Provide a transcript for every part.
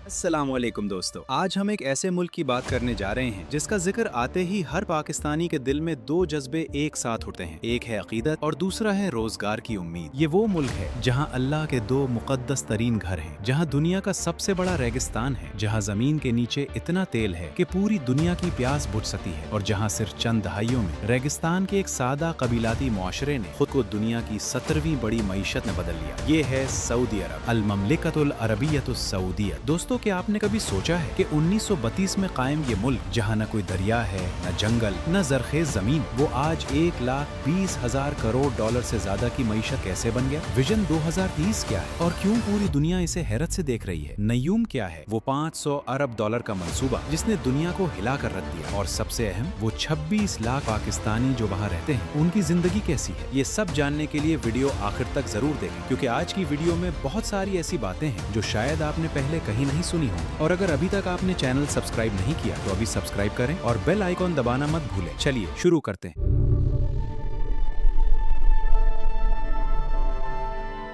अस्सलाम वालेकुम दोस्तों, आज हम एक ऐसे मुल्क की बात करने जा रहे हैं जिसका जिक्र आते ही हर पाकिस्तानी के दिल में दो जज्बे एक साथ उठते हैं। एक है अकीदत और दूसरा है रोजगार की उम्मीद। ये वो मुल्क है जहां अल्लाह के दो मुकद्दस तरीन घर हैं, जहां दुनिया का सबसे बड़ा रेगिस्तान है, जहां जमीन के नीचे इतना तेल है कि पूरी दुनिया की प्यास बुझ सकती है, और जहां सिर्फ चंद दहाइयों में रेगिस्तान के एक सादा कबीलाती मुआशरे ने खुद को दुनिया की 17वीं बड़ी मईशत में बदल लिया। ये है सऊदी अरब, अल ममलिकतुल अरबियतुस सऊदिय्या। दोस्तों, क्या आपने कभी सोचा है कि 1932 में कायम ये मुल्क, जहाँ न कोई दरिया है, न जंगल, न जरखेज जमीन, वो आज 1,20,000 करोड़ डॉलर से ज्यादा की मईशत कैसे बन गया? विजन 2030 क्या है और क्यों पूरी दुनिया इसे हैरत से देख रही है? नयूम क्या है, वो 500 अरब डॉलर का मंसूबा जिसने दुनिया को हिला कर रख दिया? और सबसे अहम, वो 26 लाख पाकिस्तानी जो वहाँ रहते हैं, उनकी जिंदगी कैसी है? ये सब जानने के लिए वीडियो आखिर तक जरूर देखें, क्योंकि आज की वीडियो में बहुत सारी ऐसी बातें हैं जो शायद आपने पहले कहीं नहीं सुनी होंगी। और अगर अभी तक आपने चैनल सब्सक्राइब नहीं किया तो अभी सब्सक्राइब करें और बेल आइकॉन दबाना मत भूलें। चलिए शुरू करते हैं।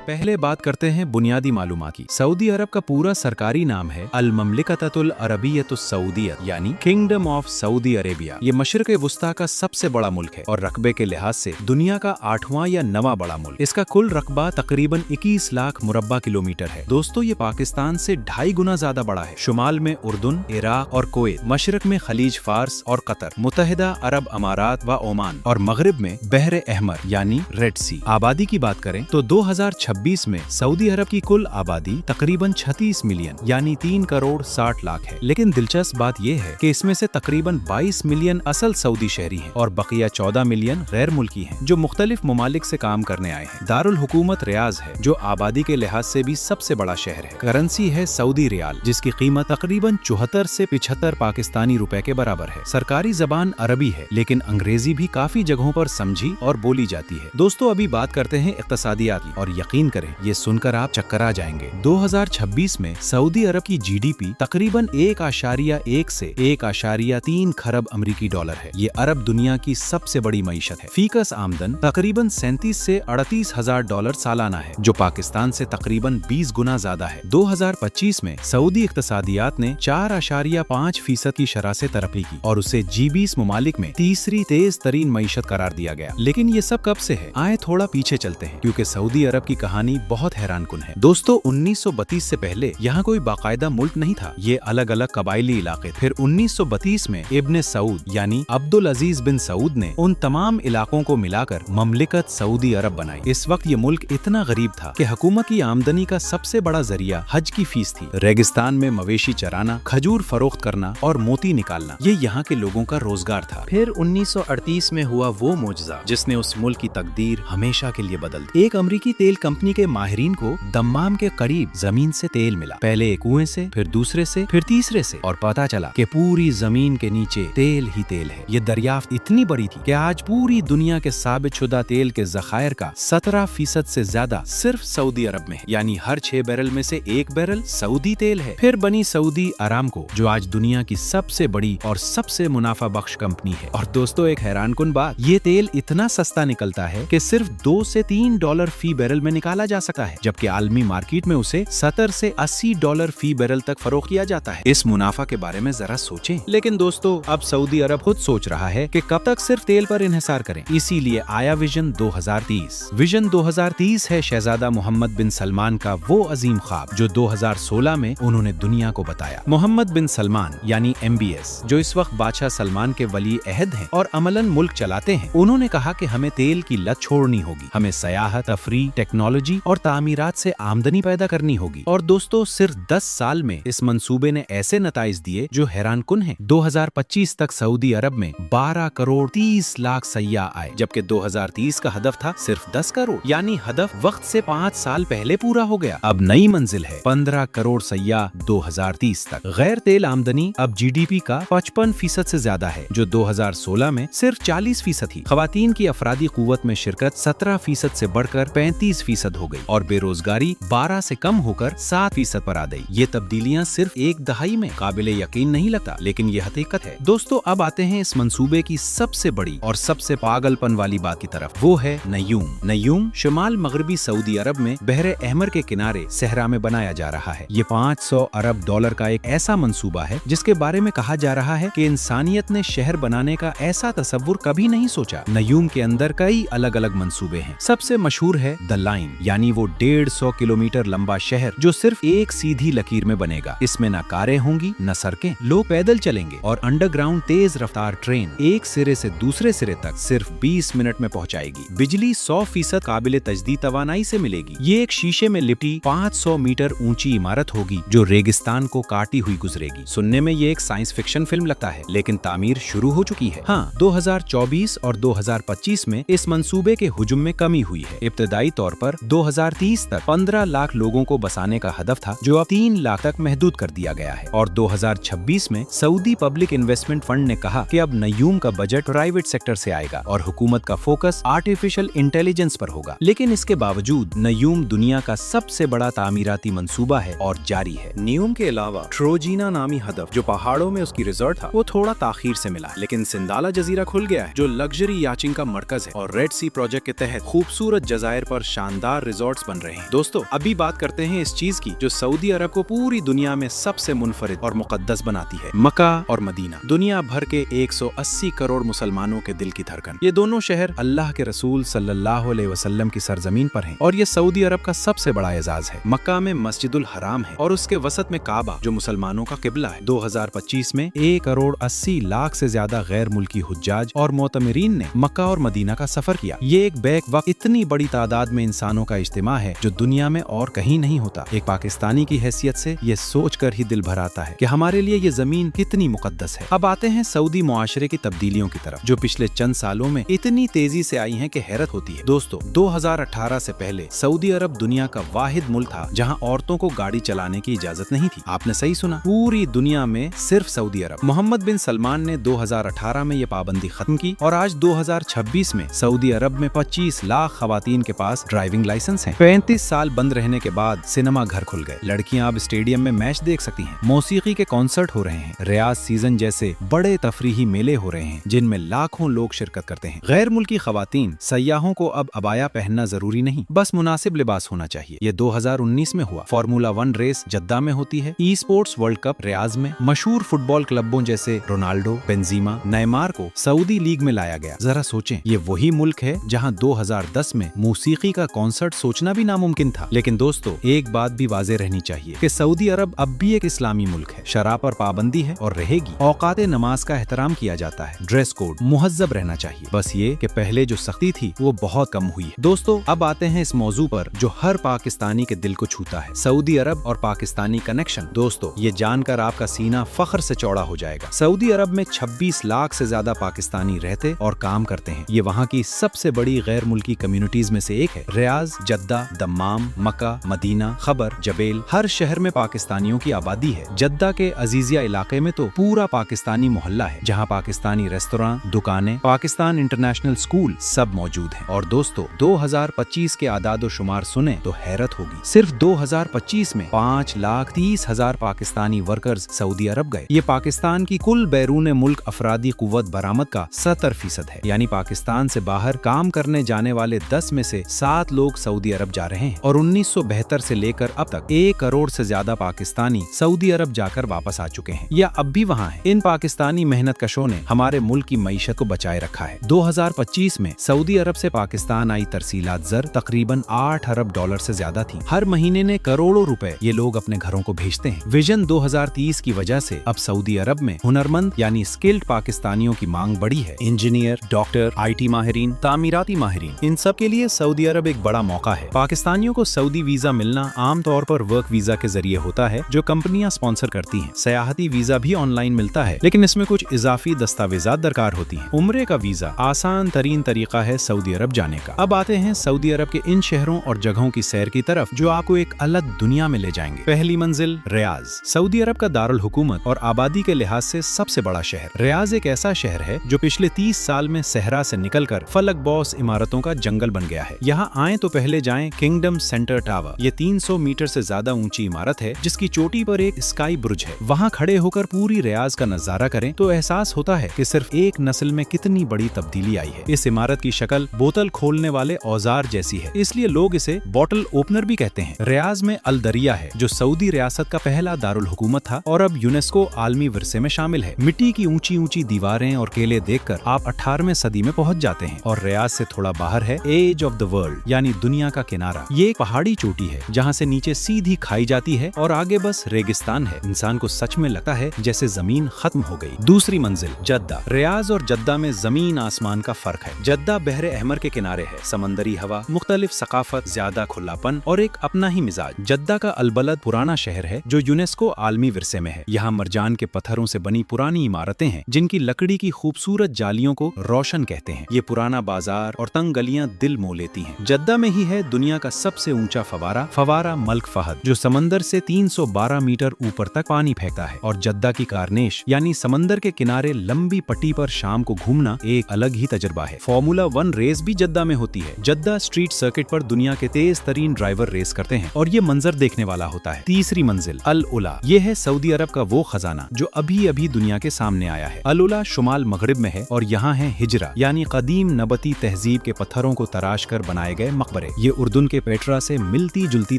पहले बात करते हैं बुनियादी मालूमात की। सऊदी अरब का पूरा सरकारी नाम है अल ममलिकतुल अरबियतुस सऊदिय्या, यानी किंगडम ऑफ सऊदी अरेबिया। ये मशरिक वुस्ता का सबसे बड़ा मुल्क है और रकबे के लिहाज से दुनिया का 8वां या 9वां बड़ा मुल्क। इसका कुल रकबा तकरीबन 21 लाख मुरब्बा किलोमीटर है। दोस्तों, ये पाकिस्तान से 2.5 गुना ज्यादा बड़ा है। शुमाल में उर्दुन, इराक और कुवैत, मशरक में खलीज फार्स और कतर, मुत्तहिदा अरब अमारात व ओमान, और मगरिब में बहर अहमर यानी रेड सी। आबादी की बात करें तो 2026 में सऊदी अरब की कुल आबादी तकरीबन 36 मिलियन यानी 3 करोड़ 60 लाख है। लेकिन दिलचस्प बात यह है कि इसमें से तकरीबन 22 मिलियन असल सऊदी शहरी हैं और बकिया 14 मिलियन गैर मुल्की हैं जो मुख्तलिफ ममालिक से काम करने आए हैं। दारुल हुकूमत रियाज है जो आबादी के लिहाज से भी सबसे बड़ा शहर है। करेंसी है सऊदी रियाल जिसकी कीमत तकरीबन 74 से 75 पाकिस्तानी रुपए के बराबर है। सरकारी जबान अरबी है लेकिन अंग्रेजी भी काफी जगहों पर समझी और बोली जाती है। दोस्तों, अभी बात करते हैं इक्तिसादियात की, और यकीन करें ये सुनकर आप चक्करा जाएंगे। 2026 में सऊदी अरब की जीडीपी तकरीबन 1.1 से 1.3 खरब अमरीकी डॉलर है। ये अरब दुनिया की सबसे बड़ी मईशत है। फीकस आमदन तकरीबन 37 से 38 हजार डॉलर सालाना है, जो पाकिस्तान से तकरीबन 20 गुना ज्यादा है। 2025 में सऊदी इक्तिसादियात ने 4.5% की शरह से तरक्की की और उसे G20 ममालिक में तीसरी तेज तरीन मईशत करार दिया गया। लेकिन ये सब कब से है? आए थोड़ा पीछे चलते हैं, क्योंकि सऊदी अरब की कहानी बहुत हैरानकुन है। दोस्तों, 1932 से पहले यहाँ कोई बाकायदा मुल्क नहीं था। ये अलग अलग कबायली इलाके। फिर 1932 में इब्न सऊद यानी अब्दुल अजीज बिन सऊद ने उन तमाम इलाकों को मिलाकर ममलिकत सऊदी अरब बनाई। इस वक्त ये मुल्क इतना गरीब था कि हुकूमत की आमदनी का सबसे बड़ा जरिया हज की फीस थी। रेगिस्तान में मवेशी चराना, खजूर फरोख्त करना और मोती निकालना, ये यहाँ के लोगों का रोजगार था। फिर 1938 में हुआ वो मोजज़ा जिसने उस मुल्क की तकदीर हमेशा के लिए बदल दी। एक अमरीकी तेल कंपनी के माहिरीन को दम्माम के करीब जमीन से तेल मिला, पहले एक कुएं से, फिर दूसरे से, फिर तीसरे से, और पता चला कि पूरी जमीन के नीचे तेल ही तेल है। ये दरियाफ्त इतनी बड़ी थी कि आज पूरी दुनिया के साबित शुदा तेल के जखायर का 17% से ज्यादा सिर्फ सऊदी अरब में है, यानी हर 6 बैरल में से 1 बैरल सऊदी तेल है। फिर बनी सऊदी अरामको, जो आज दुनिया की सबसे बड़ी और सबसे मुनाफा बख्श कंपनी है। और दोस्तों, एक हैरानकुन बात, ये तेल इतना सस्ता निकलता है कि सिर्फ 2 से 3 डॉलर फी बैरल में निकाला जा सकता है, जबकि आलमी मार्केट में उसे 70 से 80 डॉलर फी बैरल तक फरोख्त किया जाता है। इस मुनाफा के बारे में जरा सोचें। लेकिन दोस्तों, अब सऊदी अरब खुद सोच रहा है कि कब तक सिर्फ तेल पर इन्हिसार करें। इसीलिए आया विजन 2030। विजन 2030 है शहजादा मोहम्मद बिन सलमान का वो अजीम ख्वाब जो 2016 में उन्होंने दुनिया को बताया। मोहम्मद बिन सलमान यानी MBS, जो इस वक्त बादशाह सलमान के वली अहद हैं और अमलन मुल्क चलाते हैं, उन्होंने कहा कि हमें तेल की लत छोड़नी होगी। हमें सयाहत, तफरीह, टेक्नोलॉजी और तामीरात से आमदनी पैदा करनी होगी। और दोस्तों, सिर्फ 10 साल में इस मंसूबे ने ऐसे नताइज दिए जो हैरानकुन हैं। 2025 तक सऊदी अरब में 12 करोड़ 30 लाख सयाह आए, जबकि 2030 का हदफ था सिर्फ 10 करोड़, यानी हदफ वक्त से 5 साल पहले पूरा हो गया। अब नई मंजिल है 15 करोड़ सयाह 2030 तक। गैर तेल आमदनी अब GDP का 55% से ज्यादा है, जो 2016 में सिर्फ 40% थी। खवातीन की अफरादी कुव्वत में शिरकत 17% से बढ़कर 35% 5% हो गई और बेरोजगारी 12 से कम होकर 7% पर आ गई। ये तब्दीलियां सिर्फ एक दहाई में काबिले यकीन नहीं लगता, लेकिन ये हकीकत है। दोस्तों, अब आते हैं इस मंसूबे की सबसे बड़ी और सबसे पागलपन वाली बात की तरफ, वो है नयूम। नयूम शुमाल मगरबी सऊदी अरब में बहरे अहमर के किनारे सहरा में बनाया जा रहा है। ये $500 अरब का एक ऐसा मंसूबा है जिसके बारे में कहा जा रहा है कि इंसानियत ने शहर बनाने का ऐसा तस्वुर कभी नहीं सोचा। नयूम के अंदर कई अलग अलग मंसूबे हैं। सबसे मशहूर है द लाइन, यानी वो 150 किलोमीटर लंबा शहर जो सिर्फ एक सीधी लकीर में बनेगा। इसमें न कारें होंगी न सड़कें, लोग पैदल चलेंगे और अंडरग्राउंड तेज रफ्तार ट्रेन एक सिरे से दूसरे सिरे तक सिर्फ 20 मिनट में पहुंचाएगी। बिजली 100% काबिले तजदीद तवानाई से मिलेगी। ये एक शीशे में लिपटी 500 मीटर ऊंची इमारत होगी जो रेगिस्तान को काटी हुई गुजरेगी। सुनने में ये एक साइंस फिक्शन फिल्म लगता है, लेकिन तामीर शुरू हो चुकी है। हाँ, 2024 और 2025 में इस मंसूबे के हुजूम में कमी हुई है। इब्तदाई तौर पर 2030 तक 15 लाख लोगों को बसाने का हदफ था, जो अब 3 लाख तक महदूद कर दिया गया है। और 2026 में सऊदी पब्लिक इन्वेस्टमेंट फंड ने कहा कि अब नयूम का बजट प्राइवेट सेक्टर से आएगा और हुकूमत का फोकस आर्टिफिशियल इंटेलिजेंस पर होगा। लेकिन इसके बावजूद नयूम दुनिया का सबसे बड़ा तामीराती मंसूबा है और जारी है। नयूम के अलावा ट्रोजीना नामी हदफ जो पहाड़ों में उसकी रिजॉर्ट था, वो थोड़ा ताखीर से मिला, लेकिन सिंदाला जजीरा खुल गया है जो लग्जरी याचिंग का मरकज है। और रेड सी प्रोजेक्ट के तहत खूबसूरत जजायर पर शानदार रिजॉर्ट्स बन रहे हैं। दोस्तों, अभी बात करते हैं इस चीज की जो सऊदी अरब को पूरी दुनिया में सबसे मुनफरिद और मुकद्दस बनाती है, मक्का और मदीना। दुनिया भर के 180 करोड़ मुसलमानों के दिल की धड़कन। ये दोनों शहर अल्लाह के रसूल सल्लल्लाहु अलैहि वसल्लम की सरजमीन पर हैं और ये सऊदी अरब का सबसे बड़ा एजाज है। मक्का में मस्जिदुल हराम है और उसके वसत में काबा जो मुसलमानों का किबला है। 2025 में 1 करोड़ 80 लाख से ज्यादा गैर मुल्की हुज्जाज और मोतमरीन ने मक्का और मदीना का सफर किया। ये एक बैक वक्त इतनी बड़ी तादाद में इंसानों का इज्तिमा है जो दुनिया में और कहीं नहीं होता। एक पाकिस्तानी की हैसियत से ये सोच कर ही दिल भर आता है कि हमारे लिए ये जमीन कितनी मुकद्दस है। अब आते हैं सऊदी मुआशरे की तब्दीलियों की तरफ जो पिछले चंद सालों में इतनी तेजी से आई हैं कि हैरत होती है। दोस्तों, 2018 से पहले सऊदी अरब दुनिया का वाहिद मुल्क था जहां औरतों को गाड़ी चलाने की इजाजत नहीं थी। आपने सही सुना, पूरी दुनिया में सिर्फ सऊदी अरब। मोहम्मद बिन सलमान ने 2018 में ये पाबंदी खत्म की और आज 2026 में सऊदी अरब में 25 लाख खवातीन के पास ड्राइविंग लाइसेंस है। 35 साल बंद रहने के बाद सिनेमा घर खुल गए। लड़कियां अब स्टेडियम में मैच देख सकती हैं। मौसीकी के कॉन्सर्ट हो रहे हैं। रियाज सीजन जैसे बड़े तफरीही मेले हो रहे हैं जिनमें लाखों लोग शिरकत करते हैं। गैर मुल्की खवातीन सयाहों को अब अबाया पहनना जरूरी नहीं, बस मुनासिब लिबास होना चाहिए। ये 2019 में हुआ। फार्मूला 1 रेस जद्दा में होती है। ई स्पोर्ट्स वर्ल्ड कप रियाज में। मशहूर फुटबॉल क्लबों जैसे रोनाल्डो, बेंजीमा, नेमार को सऊदी लीग में लाया गया। जरा सोचें, ये वही मुल्क है जहां 2010 में मौसीकी का कॉन्सर्ट सोचना भी नामुमकिन था। लेकिन दोस्तों, एक बात भी वाज़ेह रहनी चाहिए कि सऊदी अरब अब भी एक इस्लामी मुल्क है। शराब पर पाबंदी है और रहेगी। औकात नमाज का एहतराम किया जाता है। ड्रेस कोड मुहज्जब रहना चाहिए। बस ये कि पहले जो सख्ती थी वो बहुत कम हुई है। दोस्तों, अब आते हैं इस मौजू पर जो हर पाकिस्तानी के दिल को छूता है, सऊदी अरब और पाकिस्तानी कनेक्शन। दोस्तों, ये जानकर आपका सीना फख्र से चौड़ा हो जाएगा। सऊदी अरब में 26 लाख से ज्यादा पाकिस्तानी रहते और काम करते हैं। ये वहाँ की सबसे बड़ी गैर मुल्की कम्युनिटीज में से एक है। रियाज, जद्दा, दम्माम, मक्का, मदीना, खबर, जबेल, हर शहर में पाकिस्तानियों की आबादी है। जद्दा के अजीजिया इलाके में तो पूरा पाकिस्तानी मोहल्ला है जहाँ पाकिस्तानी रेस्तोरां, दुकानें, पाकिस्तान इंटरनेशनल स्कूल सब मौजूद हैं। और दोस्तों, 2025 के आदाद शुमार सुने तो हैरत होगी। सिर्फ 2025 में 5,30,000 पाकिस्तानी वर्कर्स सऊदी अरब गए। ये पाकिस्तान की कुल बैरून मुल्क अफरादी कुव्वत बरामद का 70% है। यानी पाकिस्तान से बाहर काम करने जाने वाले 10 में से 7 लोग सऊदी अरब जा रहे हैं। और 1972 से लेकर अब तक 1 करोड़ से ज्यादा पाकिस्तानी सऊदी अरब जाकर वापस आ चुके हैं या अब भी वहाँ हैं। इन पाकिस्तानी मेहनत कशों ने हमारे मुल्क की मईशत को बचाए रखा है। 2025 में सऊदी अरब से पाकिस्तान आई तरसीलात ज़र तकरीबन $8 अरब से ज्यादा थी। हर महीने ने करोड़ों रुपए ये लोग अपने घरों को भेजते हैं। विजन 2030 की वजह से अब सऊदी अरब में हुनरमंद यानी स्किल्ड पाकिस्तानियों की मांग बढ़ी है। इंजीनियर, डॉक्टर, IT माहिरीन, तामीराती माहिरीन, इन सब के लिए सऊदी अरब एक बड़ा मौका है। पाकिस्तानियों को सऊदी वीजा मिलना आमतौर पर वर्क वीजा के जरिए होता है जो कंपनियां स्पॉन्सर करती हैं। सयाहती वीजा भी ऑनलाइन मिलता है, लेकिन इसमें कुछ इजाफी दस्तावेजात दरकार होती हैं। उम्रे का वीजा आसान तरीन तरीका है सऊदी अरब जाने का। अब आते हैं सऊदी अरब के इन शहरों और जगहों की सैर की तरफ जो आपको एक अलग दुनिया में ले जाएंगे। पहली मंजिल रियाज, सऊदी अरब का दारुल हुकूमत और आबादी के लिहाज से सबसे बड़ा शहर। रियाज एक ऐसा शहर है जो पिछले 30 साल में सहरा से निकलकर फलक बॉस इमारतों का जंगल बन गया है। यहाँ आए तो पहले जाएं किंगडम सेंटर टावर। ये 300 मीटर से ज्यादा ऊंची इमारत है जिसकी चोटी पर एक स्काई ब्रिज है। वहाँ खड़े होकर पूरी रियाज का नजारा करें तो एहसास होता है कि सिर्फ एक नस्ल में कितनी बड़ी तब्दीली आई है। इस इमारत की शक्ल बोतल खोलने वाले औजार जैसी है, इसलिए लोग इसे बॉटल ओपनर भी कहते हैं। रियाज में अल दरिया है जो सऊदी रियासत का पहला दारुल हुकूमत था और अब यूनेस्को आलमी विरसे में शामिल है। मिट्टी की ऊंची ऊंची दीवारें और केले देखकर आप 18वीं सदी में पहुंच जाते हैं। और रियाज से थोड़ा बाहर है एज ऑफ द वर्ल्ड यानी दुनिया का किनारा। ये एक पहाड़ी चोटी है जहाँ से नीचे सीधी खाई जाती है और आगे बस रेगिस्तान है। इंसान को सच में लगता है जैसे जमीन खत्म हो गई। दूसरी मंजिल जद्दा। रियाज और जद्दा में जमीन आसमान का फर्क है। जद्दा बहरे अहमर के किनारे है, समंदरी हवा, मुख्तलिफ सकाफत, ज्यादा खुलापन और एक अपना ही मिजाज। जद्दा का अलबलद पुराना शहर है जो यूनेस्को आलमी विरसे में है। यहाँ मरजान के पत्थरों से बनी पुरानी इमारतें हैं जिनकी लकड़ी की खूबसूरत जालियों को रोशन कहते हैं। ये पुराना बाजार और तंग गलियां दिल मोह लेती हैं। जद्दा में ही है दुनिया का सबसे ऊंचा फवारा मल्क फहद जो समंदर से 312 मीटर ऊपर तक पानी फेंकता है। और जद्दा की कारनेश यानी समंदर के किनारे लंबी पट्टी पर शाम को घूमना एक अलग ही तजुर्बा है। फॉर्मूला 1 रेस भी जद्दा में होती है। जद्दा स्ट्रीट सर्किट पर दुनिया के तेज तरीन ड्राइवर रेस करते हैं और ये मंजर देखने वाला होता है। तीसरी मंजिल अल उला। ये है सऊदी अरब का वो खजाना जो अभी अभी दुनिया के सामने आया है। अल उला शुमाल मगरिब में है और यहाँ है हिजरा यानी कदीम नबती तहजीब के पत्थरों को तराश कर बनाए गए मकबरे। ये उर्दून के पेट्रा से मिलती जुलती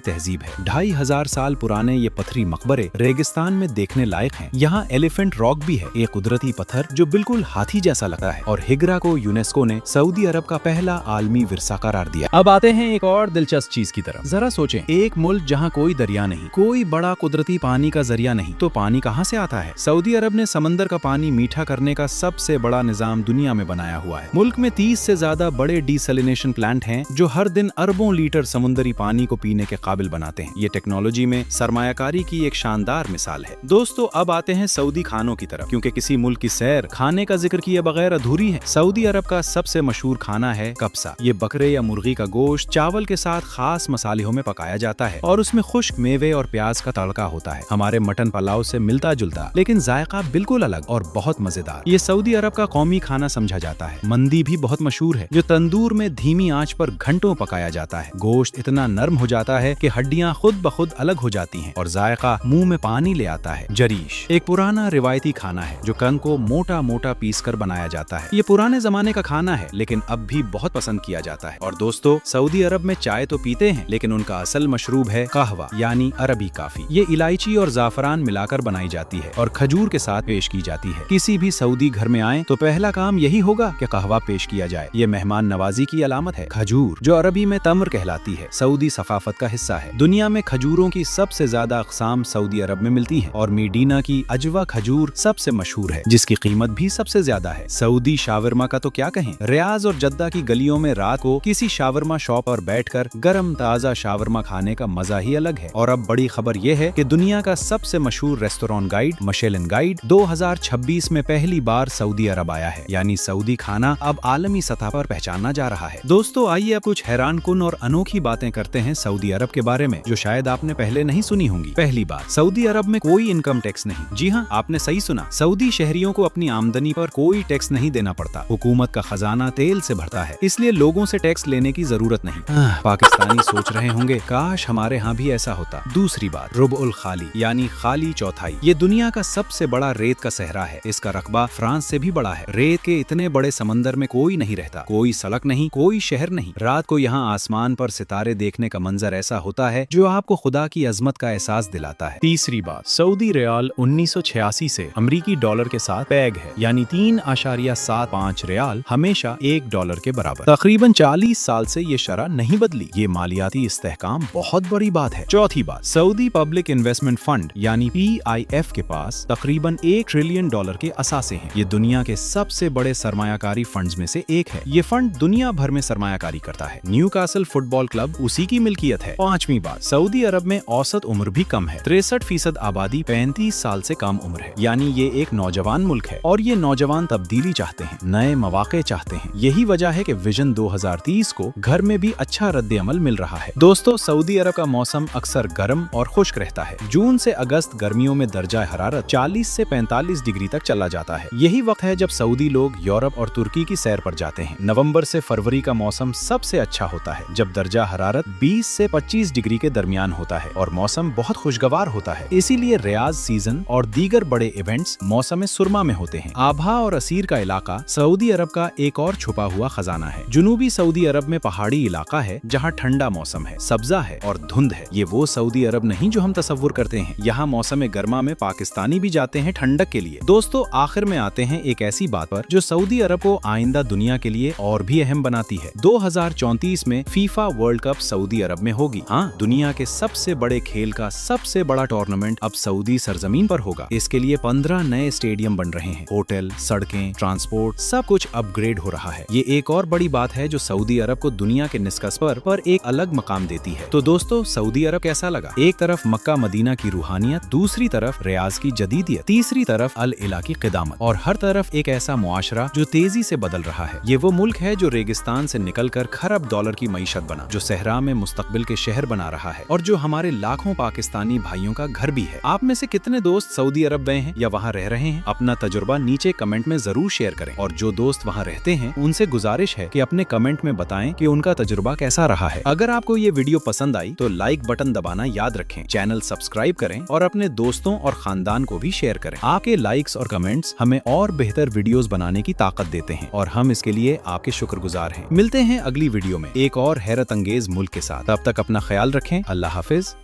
तहजीब है। 2500 साल पुराने ये पत्थरी मकबरे रेगिस्तान में देखने लायक हैं। यहाँ एलिफेंट रॉक भी है, एक कुदरती पत्थर जो बिल्कुल हाथी जैसा लगता है। और हिजरा को यूनेस्को ने सऊदी अरब का पहला आलमी विरसा करार दिया। अब आते हैं एक और दिलचस्प चीज की तरफ। जरा सोचें, एक मुल्क जहाँ कोई दरिया नहीं, कोई बड़ा कुदरती पानी का जरिया नहीं, तो पानी कहाँ से आता है? सऊदी अरब ने समंदर का पानी मीठा करने का सबसे बड़ा निजाम दुनिया में बनाया हुआ है। मुल्क में 30 से ज्यादा बड़े डिसैलिनेशन प्लांट हैं जो हर दिन अरबों लीटर समुद्री पानी को पीने के काबिल बनाते हैं। ये टेक्नोलॉजी में सरमायाकारी की एक शानदार मिसाल है। दोस्तों अब आते हैं सऊदी खानों की तरफ, क्योंकि किसी मुल्क की सैर खाने का जिक्र किए बगैर अधूरी है। सऊदी अरब का सबसे मशहूर खाना है कब्सा। ये बकरे या मुर्गी का गोश्त चावल के साथ खास मसालों में पकाया जाता है और उसमें खुश्क मेवे और प्याज का तड़का होता है। हमारे मटन पुलाव से मिलता जुलता लेकिन जायका बिल्कुल अलग और बहुत मजेदार। ये सऊदी अरब का कौमी खाना समझा जाता है। मंदी भी बहुत मशहूर है जो तंदूर में धीमी आंच पर घंटों पकाया जाता है। गोश्त इतना नरम हो जाता है कि हड्डियां खुद ब खुद अलग हो जाती हैं और जायका मुंह में पानी ले आता है। जरीश एक पुराना रिवायती खाना है जो कंग को मोटा मोटा पीस कर बनाया जाता है। ये पुराने जमाने का खाना है लेकिन अब भी बहुत पसंद किया जाता है। और दोस्तों सऊदी अरब में चाय तो पीते हैं लेकिन उनका असल मशरूब है कहवा यानी अरबी काफी। ये इलायची और जाफरान मिलाकर बनाई जाती है और खजूर के साथ पेश की जाती है। किसी भी सऊदी घर में आए तो पहला काम यही होगा कि कहवा पेश किया जाए। ये मेहमान नवाजी की अलामत है। खजूर जो अरबी में तम्र कहलाती है सऊदी सकाफत का हिस्सा है। दुनिया में खजूरों की सबसे ज्यादा अक़साम सऊदी अरब में मिलती है और मीडीना की अजवा खजूर सबसे मशहूर है जिसकी कीमत भी सबसे ज्यादा है। सऊदी शावरमा का तो क्या कहें। रियाज और जद्दा की गलियों में रात को किसी शावरमा शॉप पर बैठकर गरम ताजा शावरमा खाने का मजा ही अलग है। और अब बड़ी खबर यह है कि दुनिया का सबसे मशहूर रेस्टोरेंट गाइड मिशेलिन गाइड 2026 में पहली बार सऊदी अरब आया है। यानी सऊदी खाना अब आलमी सतह पर पहचाना जा रहा है। दोस्तों आइए अब कुछ हैरानकुन और अनोखी बातें करते हैं सऊदी अरब के बारे में जो शायद आपने पहले नहीं सुनी होंगी। पहली बात, सऊदी अरब में कोई इनकम टैक्स नहीं। जी हाँ, आपने सही सुना। सऊदी शहरियों को अपनी आमदनी पर कोई टैक्स नहीं देना पड़ता। हुकूमत का खजाना तेल से भरता है, इसलिए लोगों से टैक्स लेने की जरूरत नहीं। पाकिस्तानी सोच रहे होंगे काश हमारे यहाँ भी ऐसा होता। दूसरी बात, रुबउल खाली यानी खाली चौथाई। ये दुनिया का सबसे बड़ा रेत का सहरा है। इसका रकबा फ्रांस से भी बड़ा है। रेत के इतने बड़े समंदर में कोई नहीं रहता, कोई सड़क नहीं, कोई शहर नहीं। रात को यहाँ आसमान पर सितारे देखने का मंजर ऐसा होता है जो आपको खुदा की अजमत का एहसास दिलाता है। तीसरी बात, सऊदी रियाल 1986 से अमरीकी डॉलर के साथ पैग है, यानी 3.75 रियाल हमेशा $1 के बराबर। तकरीबन 40 साल से ये शरह नहीं बदली। ये मालियाती इस्तेहकाम बहुत बड़ी बात है। चौथी बात, सऊदी पब्लिक इन्वेस्टमेंट फंड यानी PIF के पास तकरीबन $1 ट्रिलियन के असासे हैं। ये दुनिया के सबसे बड़े सरमायाकारी फंड्स में से एक है। ये फंड दुनिया भर में सरमायाकारी करता है। न्यूकासल फुटबॉल क्लब उसी की मिल्कियत है। पांचवी बात, सऊदी अरब में औसत उम्र भी कम है। 63% आबादी 35 साल से कम उम्र है, यानी ये एक नौजवान मुल्क है और ये नौजवान तब्दीली चाहते हैं, नए मौके चाहते हैं। यही वजह है कि विजन 2030 को घर में भी अच्छा रद्द अमल मिल रहा है। दोस्तों सऊदी अरब का मौसम अक्सर गर्म और खुश्क रहता है। जून से अगस्त गर्मियों में दर्जा हरारत 40 से 45 डिग्री तक चला जाता है। यही वक्त है जब सऊदी लोग यूरोप और तुर्की की सैर पर जाते हैं। नवंबर से फरवरी का मौसम सबसे अच्छा होता होता है, जब दर्जा हरारत 20 से 25 डिग्री के दरमियान होता है और मौसम बहुत खुशगवार होता है। इसीलिए रियाज सीजन और दीगर बड़े इवेंट्स मौसम सुरमा में होते हैं। आभा और असीर का इलाका सऊदी अरब का एक और छुपा हुआ खजाना है। जुनूबी सऊदी अरब में पहाड़ी इलाका है जहाँ ठंडा मौसम है, सब्जा है और धुंध है। ये वो सऊदी अरब नहीं जो हम तसव्वुर करते हैं। यहाँ मौसम गर्मा में पाकिस्तानी भी जाते हैं ठंडक के लिए। दोस्तों, आखिर में आते हैं एक ऐसी बात पर जो सऊदी अरब को आइंदा दुनिया के लिए और भी अहम बनाती है। 2034 में फीफा वर्ल्ड कप सऊदी अरब में होगी। हाँ, दुनिया के सबसे बड़े खेल का सबसे बड़ा टूर्नामेंट अब सऊदी सरजमीन पर होगा। इसके लिए 15 नए स्टेडियम बन रहे हैं। होटल, सड़कें, ट्रांसपोर्ट सब कुछ अपग्रेड हो रहा है। ये एक और बड़ी बात है जो सऊदी अरब को दुनिया के निस्कस पर एक अलग मकाम देती है। तो दोस्तों, सऊदी अरब कैसा लगा? एक तरफ मक्का मदीना की रूहानियत, दूसरी तरफ रियाज की जदीदियत, तीसरी तरफ अल इला की क़िदामत और हर तरफ एक ऐसा मुआशरा जो तेजी से बदल रहा है। ये वो मुल्क है जो रेगिस्तान से निकलकर खरब डॉलर की मईशत बना, जो सहरा में मुस्तकबिल के शहर बना रहा है और जो हमारे लाखों पाकिस्तानी भाइयों का घर भी है। आप में से कितने दोस्त सऊदी अरब गए हैं या वहाँ रह रहे हैं? अपना तजुर्बा नीचे कमेंट में जरूर शेयर करें और जो दोस्त वहाँ रहते हैं उनसे गुजारिश है कि अपने कमेंट में बताएं कि उनका तजुर्बा कैसा रहा है। अगर आपको ये वीडियो पसंद आई तो लाइक बटन दबाना याद रखें, चैनल सब्सक्राइब करें और अपने दोस्तों और खानदान को भी शेयर करें। आपके लाइक्स और कमेंट्स हमें और बेहतर वीडियोस बनाने की ताकत देते हैं और हम इसके लिए आपके शुक्रगुजार हैं। मिलते हैं अगली वीडियो में एक और हैरत अंगेज मुल्क के साथ। तब तक अपना ख्याल रखें। अल्लाह हाफिज।